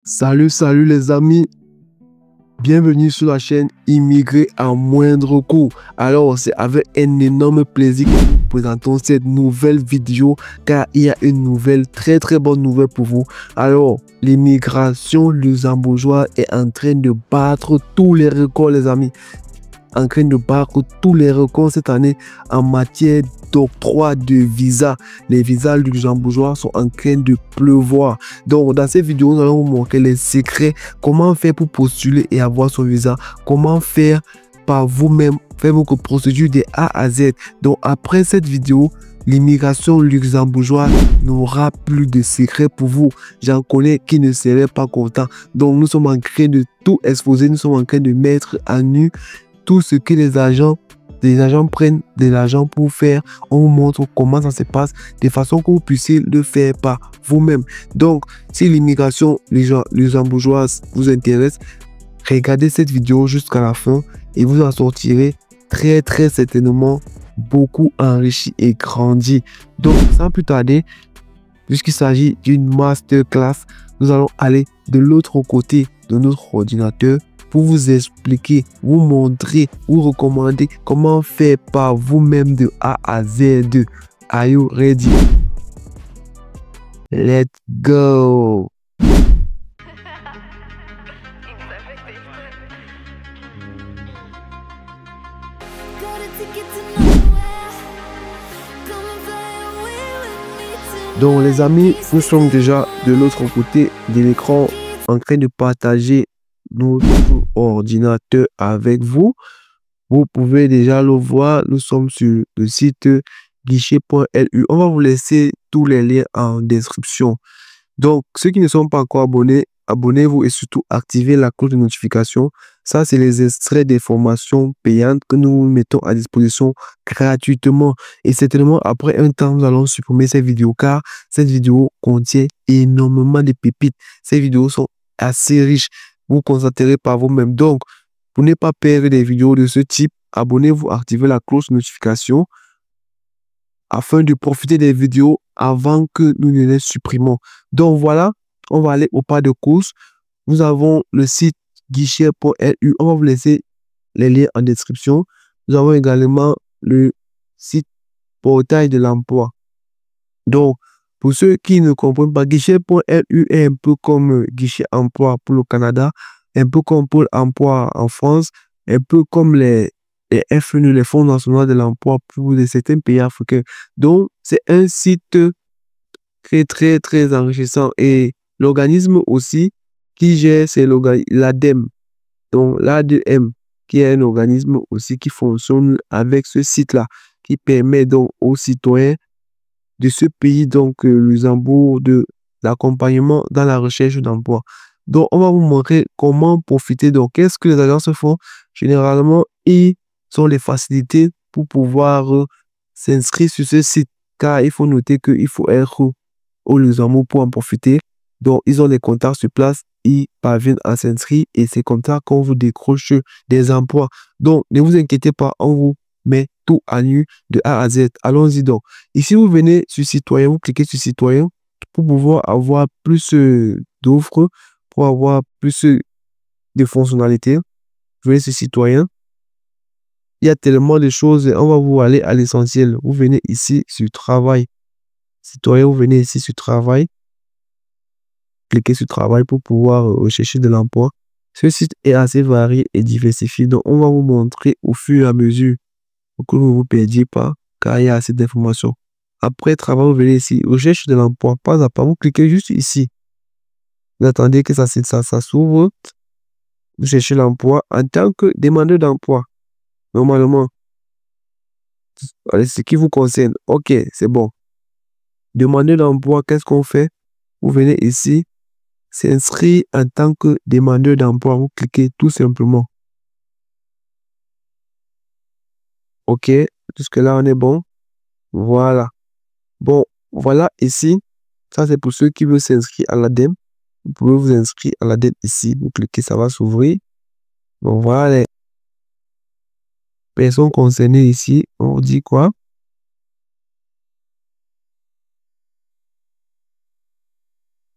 Salut les amis, bienvenue sur la chaîne Immigré à moindre coût. Alors c'est avec un énorme plaisir que nous présentons cette nouvelle vidéo car il y a une nouvelle, très bonne nouvelle pour vous. Alors l'immigration luxembourgeoise est en train de battre tous les records les amis. En train de battre tous les records cette année en matière d'octroi de visa. Les visas luxembourgeois sont en train de pleuvoir. Donc, dans cette vidéo, nous allons vous montrer les secrets. Comment faire pour postuler et avoir son visa. Comment faire par vous-même, faire votre procédure de A à Z. Donc, après cette vidéo, l'immigration luxembourgeoise n'aura plus de secrets pour vous. J'en connais qui ne seraient pas contents. Donc, nous sommes en train de tout exposer. Nous sommes en train de mettre à nu tout ce que les agents prennent de l'argent pour faire. On vous montre comment ça se passe de façon que vous puissiez le faire par vous-même. Donc, si l'immigration luxembourgeoise vous intéresse, regardez cette vidéo jusqu'à la fin et vous en sortirez très certainement beaucoup enrichi et grandi. Donc, sans plus tarder, puisqu'il s'agit d'une masterclass, nous allons aller de l'autre côté de notre ordinateur pour vous expliquer, vous montrer, vous recommander comment faire par vous-même de A à Z. Are you ready? Let's go! Donc les amis, nous sommes déjà de l'autre côté de l'écran en train de partager notre ordinateur avec vous. Vous pouvez déjà le voir, nous sommes sur le site guichet.lu. On va vous laisser tous les liens en description. Donc, ceux qui ne sont pas encore abonnés, abonnez-vous et surtout activez la cloche de notification. Ça, c'est les extraits des formations payantes que nous mettons à disposition gratuitement. Et certainement, après un temps, nous allons supprimer ces vidéos car cette vidéo contient énormément de pépites. Ces vidéos sont assez riches. Vous constaterez par vous-même. Donc, pour ne pas perdre des vidéos de ce type, abonnez-vous, activez la cloche de notification afin de profiter des vidéos avant que nous ne les supprimons. Donc voilà, on va aller au pas de course. Nous avons le site guichet.lu. On va vous laisser les liens en description. Nous avons également le site portail de l'emploi. Donc, pour ceux qui ne comprennent pas, guichet.lu est un peu comme guichet emploi pour le Canada, un peu comme Pôle emploi en France, un peu comme les FNU, les Fonds nationaux de l'emploi pour certains pays africains. Donc, c'est un site très enrichissant. Et l'organisme aussi qui gère, c'est l'ADEME. Donc, l'ADEME, qui est un organisme aussi qui fonctionne avec ce site-là, qui permet donc aux citoyens de ce pays, donc Luxembourg, de l'accompagnement dans la recherche d'emploi. Donc, on va vous montrer comment profiter. Donc, qu'est-ce que les agences font? Généralement, ils ont les facilités pour pouvoir s'inscrire sur ce site. Car il faut noter qu'il faut être au Luxembourg pour en profiter. Donc, ils ont les contacts sur place, ils parviennent à s'inscrire et c'est comme ça qu'on vous décroche des emplois. Donc, ne vous inquiétez pas, on vous met tout à nu de A à Z. Allons-y donc. Ici, vous venez sur citoyen, vous cliquez sur citoyen pour pouvoir avoir plus d'offres, pour avoir plus de fonctionnalités. Vous venez sur citoyen. Il y a tellement de choses. On va vous aller à l'essentiel. Vous venez ici sur travail. Citoyen, vous venez ici sur travail. Cliquez sur travail pour pouvoir rechercher de l'emploi. Ce site est assez varié et diversifié. Donc, on va vous montrer au fur et à mesure pour que vous ne vous perdiez pas, car il y a assez d'informations. Après travail, vous venez ici, recherche de l'emploi, pas à pas, vous cliquez juste ici. Vous attendez que ça s'ouvre. Vous cherchez l'emploi en tant que demandeur d'emploi. Normalement, ce qui vous concerne, ok, c'est bon. Demandeur d'emploi, qu'est-ce qu'on fait? Vous venez ici, s'inscrire en tant que demandeur d'emploi. Vous cliquez tout simplement. Ok, jusque-là, on est bon. Voilà. Bon, voilà ici. Ça, c'est pour ceux qui veulent s'inscrire à l'ADEME. Vous pouvez vous inscrire à l'ADEME ici. Vous cliquez, ça va s'ouvrir. Bon, voilà les personnes concernées ici. On vous dit quoi?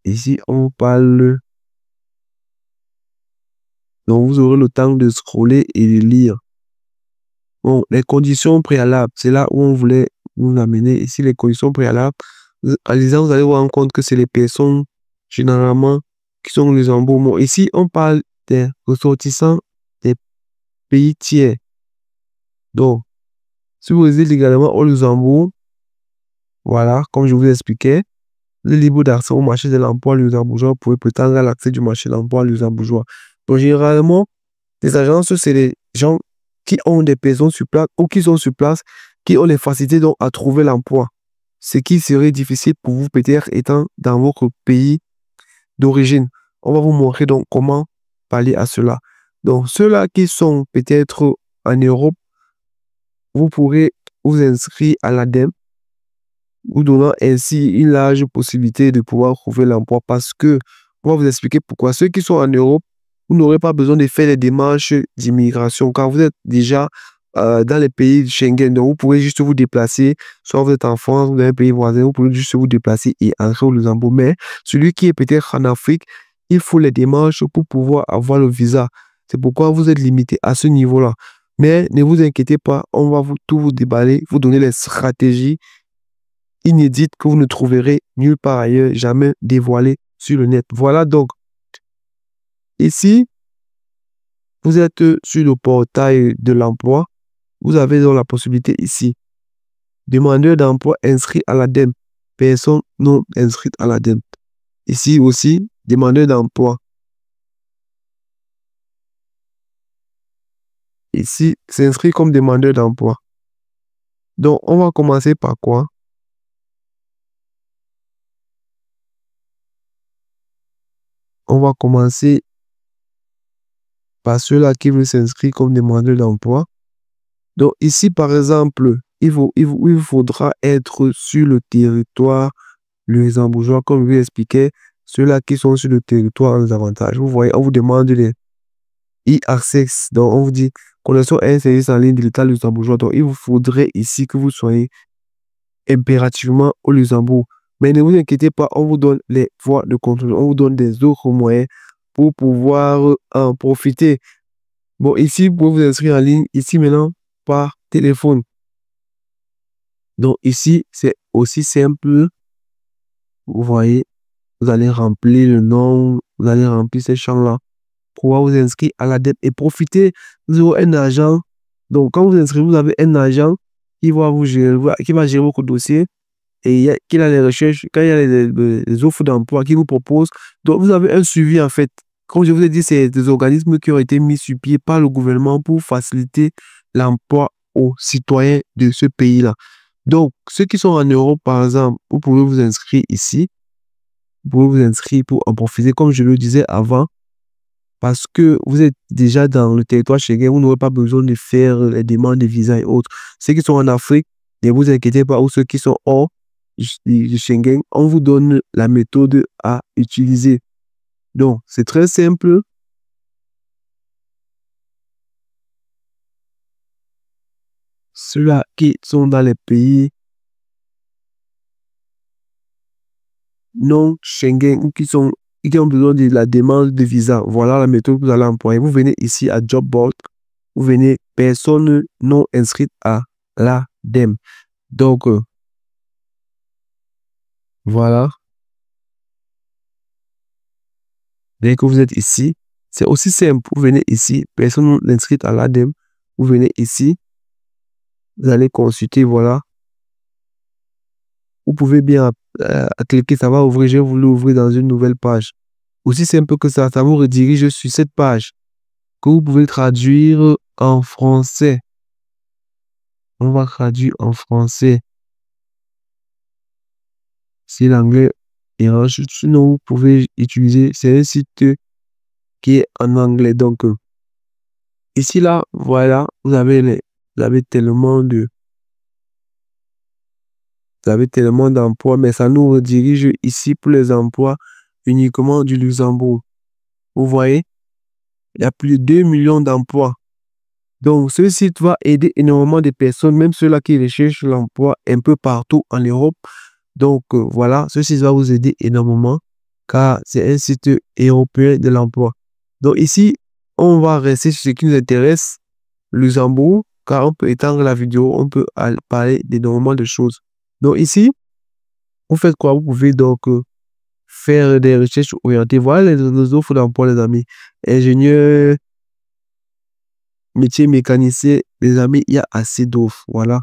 Ici, on parle Donc, vous aurez le temps de scroller et de lire. Bon, les conditions préalables, c'est là où on voulait nous amener. Ici, les conditions préalables, en lisant, vous allez vous rendre compte que c'est les personnes, généralement, qui sont les embaumes. Ici, on parle des ressortissants des pays tiers. Donc, si vous résidez légalement au Luxembourg, voilà, comme je vous expliquais, le libre d'accès au marché de l'emploi luxembourgeois, vous pouvez prétendre à l'accès du marché de l'emploi luxembourgeois. Donc, généralement, les agences, c'est les gens qui ont des personnes sur place ou qui sont sur place, qui ont les facilités donc à trouver l'emploi. Ce qui serait difficile pour vous peut-être étant dans votre pays d'origine. On va vous montrer donc comment pallier à cela. Donc, ceux-là qui sont peut-être en Europe, vous pourrez vous inscrire à l'ADEME, vous donnant ainsi une large possibilité de pouvoir trouver l'emploi parce que, on va vous expliquer pourquoi. Ceux qui sont en Europe, vous n'aurez pas besoin de faire des démarches d'immigration car vous êtes déjà dans les pays de Schengen. Donc, vous pouvez juste vous déplacer, soit vous êtes en France ou dans un pays voisin, vous pouvez juste vous déplacer et entrer au Luxembourg. Mais celui qui est peut-être en Afrique, il faut les démarches pour pouvoir avoir le visa. C'est pourquoi vous êtes limité à ce niveau-là. Mais ne vous inquiétez pas, on va tout vous déballer, vous donner les stratégies inédites que vous ne trouverez nulle part ailleurs, jamais dévoilées sur le net. Voilà donc, ici, vous êtes sur le portail de l'emploi. Vous avez donc la possibilité ici. Demandeur d'emploi inscrit à l'ADEME. Personne non inscrite à l'ADEME. Ici aussi, demandeur d'emploi. Ici, c'est inscrit comme demandeur d'emploi. Donc, on va commencer par quoi? On va commencer par ceux-là qui veulent s'inscrire comme demandeur d'emploi. Donc, ici, par exemple, il faudra être sur le territoire luxembourgeois, comme je vous expliquais, ceux-là qui sont sur le territoire ont des avantages. Vous voyez, on vous demande les e-access. Donc, on vous dit, connexion à un service en ligne de l'État luxembourgeois. Donc, il vous faudrait ici que vous soyez impérativement au Luxembourg. Mais ne vous inquiétez pas, on vous donne les voies de contrôle, on vous donne des autres moyens pour pouvoir en profiter. Bon, ici, vous pouvez vous inscrire en ligne, ici maintenant, par téléphone. Donc, ici, c'est aussi simple. Vous voyez, vous allez remplir le nom, vous allez remplir ces champs-là pour pouvoir vous inscrire à l'ADEME et profiter. Vous aurez un agent. Donc, quand vous inscrivez, vous avez un agent qui va vous gérer, qui va gérer votre dossier et qui a les recherches, quand il y a les offres d'emploi qui vous proposent. Donc, vous avez un suivi en fait. Comme je vous ai dit, c'est des organismes qui ont été mis sur pied par le gouvernement pour faciliter l'emploi aux citoyens de ce pays-là. Donc, ceux qui sont en Europe, par exemple, vous pouvez vous inscrire ici. Vous pouvez vous inscrire pour en profiter, comme je le disais avant, parce que vous êtes déjà dans le territoire Schengen, vous n'aurez pas besoin de faire les demandes de visa et autres. Ceux qui sont en Afrique, ne vous inquiétez pas, ou ceux qui sont hors du Schengen, on vous donne la méthode à utiliser. Donc, c'est très simple. Ceux-là qui sont dans les pays non Schengen ou qui ont besoin de la demande de visa, voilà la méthode que vous allez employer. Vous venez ici à Job Board, vous venez personne non inscrite à l'ADEME. Donc, voilà. Dès que vous êtes ici, c'est aussi simple. Vous venez ici, personne non inscrite à l'ADEME. Vous venez ici, vous allez consulter, voilà. Vous pouvez bien cliquer, ça va ouvrir, je vais vous l'ouvrir dans une nouvelle page. Aussi simple que ça vous redirige sur cette page que vous pouvez traduire en français. On va traduire en français. Si l'anglais est range, sinon vous pouvez utiliser, c'est un site qui est en anglais. Donc, ici, là, voilà, vous avez tellement d'emplois, mais ça nous redirige ici pour les emplois uniquement du Luxembourg. Vous voyez, il y a plus de 2 millions d'emplois. Donc, ce site va aider énormément de personnes, même ceux-là qui recherchent l'emploi un peu partout en Europe. Donc, voilà, ce site va vous aider énormément car c'est un site européen de l'emploi. Donc, ici, on va rester sur ce qui nous intéresse, Luxembourg, car on peut étendre la vidéo, on peut parler d'énormément de choses. Donc ici, vous faites quoi? Vous pouvez donc faire des recherches orientées. Voilà les offres d'emploi, les amis. Ingénieur, métier mécanicien, les amis, il y a assez d'offres. Voilà.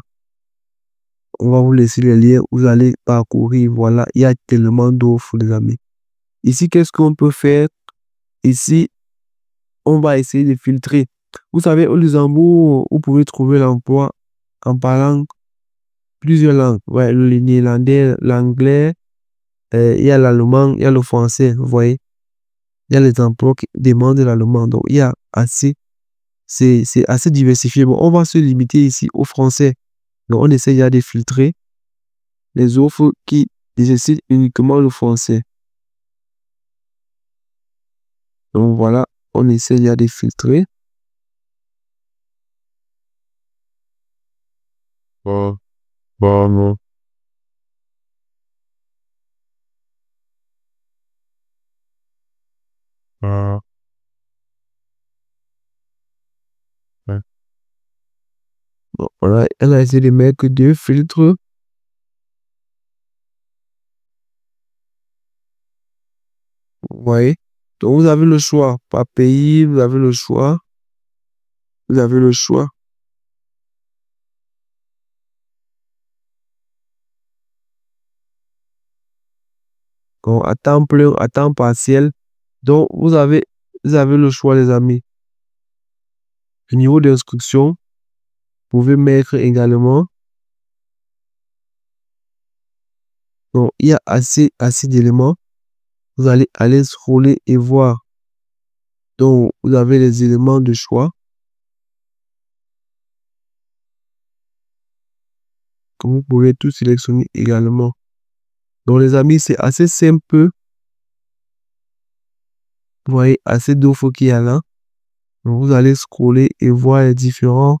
On va vous laisser les liens. Vous allez parcourir. Voilà. Il y a tellement d'offres, les amis. Ici, qu'est-ce qu'on peut faire? Ici, on va essayer de filtrer. Vous savez, au Luxembourg, vous pouvez trouver l'emploi en parlant plusieurs langues. Ouais, le néerlandais, l'anglais, il y a l'allemand, il y a le français. Vous voyez? Il y a les emplois qui demandent l'allemand. Donc, il y a assez, c'est assez diversifié. Bon, on va se limiter ici au français. Donc, on essaie déjà de filtrer les offres qui nécessitent uniquement le français. Donc, voilà, on essaie déjà de filtrer. Bon, bon, non. Ah, ouais. Bon, voilà, elle a essayé de mettre deux filtres. Vous voyez? Donc, vous avez le choix. Par pays, vous avez le choix. Vous avez le choix. Donc, à temps plein, à temps partiel. Donc, vous avez le choix, les amis. Au niveau d'instruction, vous pouvez mettre également. Donc, il y a assez d'éléments. Vous allez aller scroller et voir. Donc, vous avez les éléments de choix que vous pouvez tout sélectionner également. Donc, les amis, c'est assez simple. Vous voyez, assez d'offres qu'il y a là. Donc, vous allez scroller et voir les différents.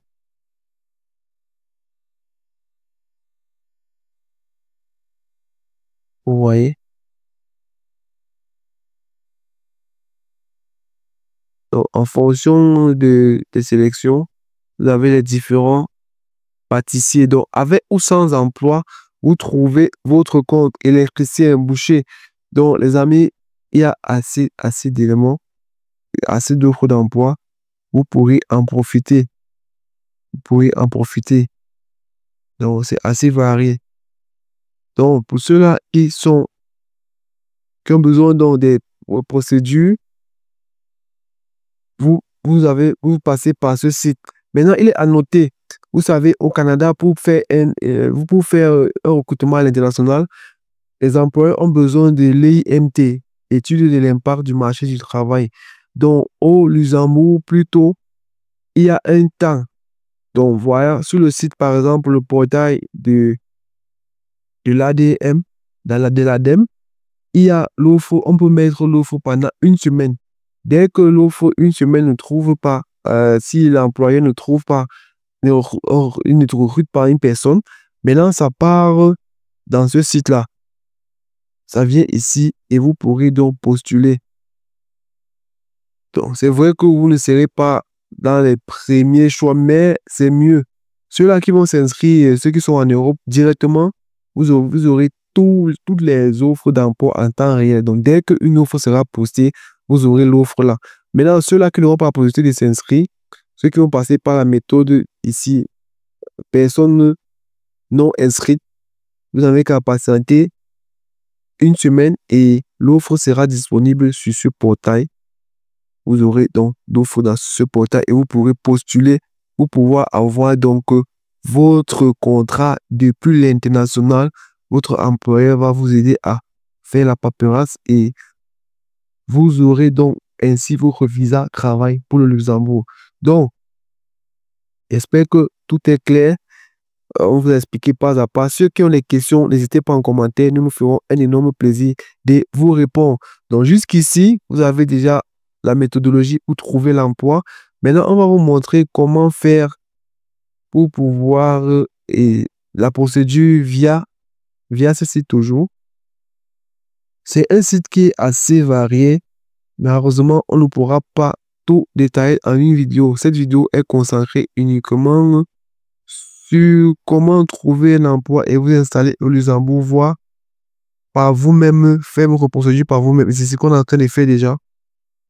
Vous voyez. Donc, en fonction des sélections, vous avez les différents pâtissiers. Donc, avec ou sans emploi, vous trouvez votre compte électricien boucher. Donc, les amis, il y a assez d'éléments, assez d'offres d'emploi. Vous pourrez en profiter. Vous pourrez en profiter. Donc, c'est assez varié. Donc, pour ceux-là qui ont besoin donc des procédures, vous passez par ce site. Maintenant, il est à noter. Vous savez, au Canada, pour faire un recrutement à l'international, les employeurs ont besoin de l'EIMT, étude de l'impact du marché du travail. Donc, au Luxembourg, plutôt, il y a un temps. Donc, voilà, sur le site, par exemple, le portail de l'ADM, de l'ADEME, il y a l'offre, on peut mettre l'offre pendant une semaine. Dès que l'offre une semaine ne trouve pas, si l'employeur ne trouve pas, il ne recrute pas une personne, maintenant ça part dans ce site-là. Ça vient ici et vous pourrez donc postuler. Donc c'est vrai que vous ne serez pas dans les premiers choix, mais c'est mieux. Ceux-là qui vont s'inscrire, ceux qui sont en Europe directement, vous aurez toutes les offres d'emploi en temps réel. Donc, dès qu'une offre sera postée, vous aurez l'offre là. Maintenant, ceux-là qui n'auront pas posté de s'inscrire, ceux qui vont passer par la méthode ici, personne non inscrite, vous n'avez qu'à patienter une semaine et l'offre sera disponible sur ce portail. Vous aurez donc l'offre dans ce portail et vous pourrez postuler pour pouvoir avoir donc votre contrat depuis l'international. Votre employeur va vous aider à faire la paperasse et vous aurez donc ainsi votre visa travail pour le Luxembourg. Donc, j'espère que tout est clair. On vous a expliqué pas à pas. Ceux qui ont des questions, n'hésitez pas en commentaire. Nous nous ferons un énorme plaisir de vous répondre. Donc, jusqu'ici, vous avez déjà la méthodologie pour trouver l'emploi. Maintenant, on va vous montrer comment faire pour pouvoir et la procédure via ce site toujours. C'est un site qui est assez varié. Malheureusement, on ne pourra pas tout détailler en une vidéo. Cette vidéo est consacrée uniquement sur comment trouver un emploi et vous installer au Luxembourg, voir par vous-même, faire votre procédure par vous-même. Et c'est ce qu'on est en train de faire déjà.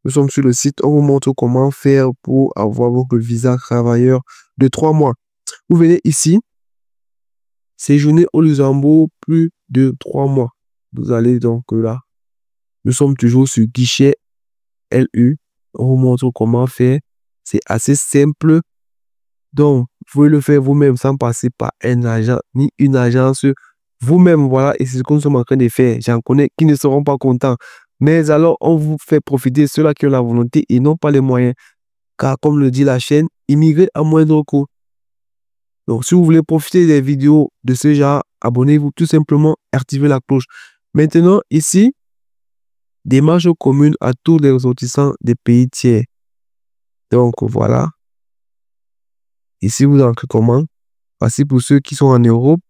Nous sommes sur le site, on vous montre comment faire pour avoir votre visa travailleur de 3 mois. Vous venez ici, séjourner au Luxembourg plus de 3 mois. Vous allez donc là. Nous sommes toujours sur guichet LU. On vous montre comment faire. C'est assez simple. Donc, vous pouvez le faire vous-même sans passer par un agent ni une agence. Vous-même, voilà. Et c'est ce que nous sommes en train de faire. J'en connais qui ne seront pas contents. Mais alors, on vous fait profiter ceux-là qui ont la volonté et n'ont pas les moyens. Car, comme le dit la chaîne, immigrer à moindre coût. Donc, si vous voulez profiter des vidéos de ce genre, abonnez-vous tout simplement, activez la cloche. Maintenant, ici, démarche commune à tous les ressortissants des pays tiers. Donc, voilà. Ici, vous entrez comment? Voici pour ceux qui sont en Europe.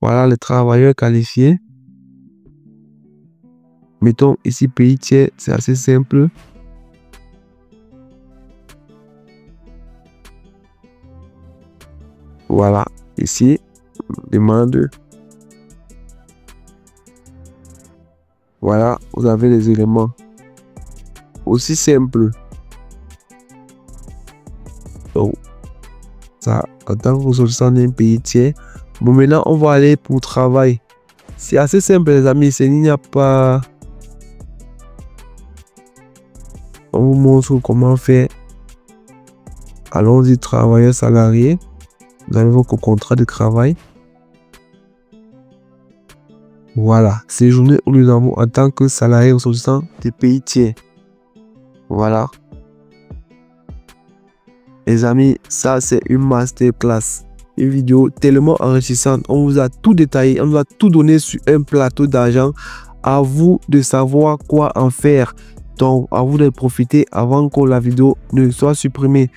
Voilà les travailleurs qualifiés. Mettons ici pays tiers, c'est assez simple. Voilà, ici, demande. Voilà, vous avez les éléments. Aussi simple. Donc, ça, en tant que ressortissant d'un pays tiers. Bon, maintenant, on va aller pour travail. C'est assez simple, les amis. Il n'y a pas... On vous montre comment faire. Allons-y, travailleur salarié. Vous avez votre contrat de travail. Voilà. Séjourner au Luxembourg en tant que salarié ressortissant des pays tiers. Voilà. Les amis, ça c'est une masterclass. Une vidéo tellement enrichissante. On vous a tout détaillé. On vous a tout donné sur un plateau d'argent. À vous de savoir quoi en faire. Donc, à vous de profiter avant que la vidéo ne soit supprimée.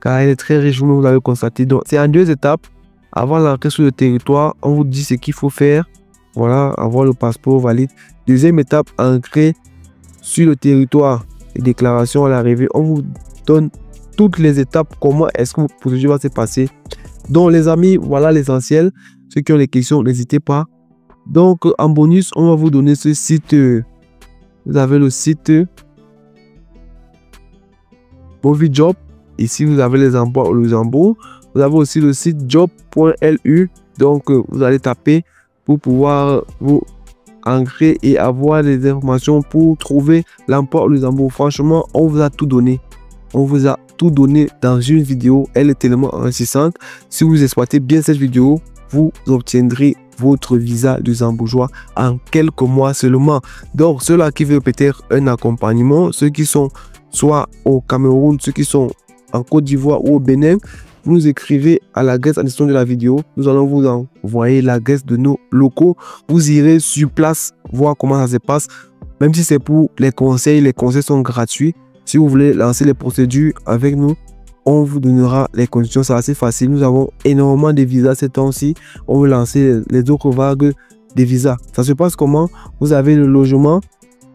Car elle est très riche, vous l'avez constaté. Donc, c'est en 2 étapes. Avant l'entrée sur le territoire, on vous dit ce qu'il faut faire. Voilà, avoir le passeport valide. Deuxième étape, entrer sur le territoire. Et déclaration à l'arrivée. On vous donne toutes les étapes. Comment est-ce que votre procédure va se passer. Donc, les amis, voilà l'essentiel. Ceux qui ont des questions, n'hésitez pas. Donc, en bonus, on va vous donner ce site. Vous avez le site Movijob. Ici, vous avez les emplois au Luxembourg. Vous avez aussi le site job.lu. Donc, vous allez taper pour pouvoir vous ancrer et avoir les informations pour trouver l'emploi au Luxembourg. Franchement, on vous a tout donné. On vous a tout donné dans une vidéo. Elle est tellement enrichissante. Si vous exploitez bien cette vidéo, vous obtiendrez votre visa luxembourgeois en quelques mois seulement. Donc, ceux-là qui veulent peut-être un accompagnement, ceux qui sont soit au Cameroun, ceux qui sont en Côte d'Ivoire ou au Bénin, vous nous écrivez à l'adresse en description de la vidéo. Nous allons vous envoyer l'adresse de nos locaux. Vous irez sur place voir comment ça se passe. Même si c'est pour les conseils sont gratuits. Si vous voulez lancer les procédures avec nous, on vous donnera les conditions. C'est assez facile. Nous avons énormément de visas ces temps-ci. On veut lancer les autres vagues des visas. Ça se passe comment? Vous avez le logement.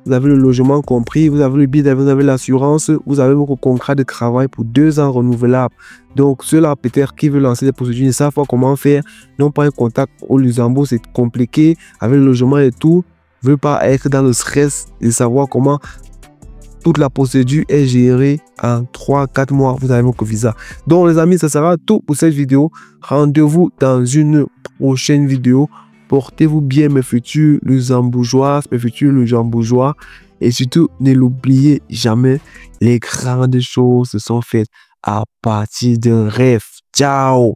Vous avez le logement compris, vous avez le billet, vous avez l'assurance, vous avez votre contrat de travail pour 2 ans renouvelable. Donc, ceux-là, peut-être qui veulent lancer des procédures, ne savent pas comment faire, n'ont pas un contact au Luxembourg, c'est compliqué, avec le logement et tout, ne veulent pas être dans le stress de savoir comment toute la procédure est gérée en 3-4 mois, vous avez votre visa. Donc, les amis, ça sera tout pour cette vidéo. Rendez-vous dans une prochaine vidéo. Portez-vous bien, mes futurs luxembourgeoises, mes futurs luxembourgeois. Et surtout, ne l'oubliez jamais, les grandes choses se sont faites à partir d'un rêve. Ciao!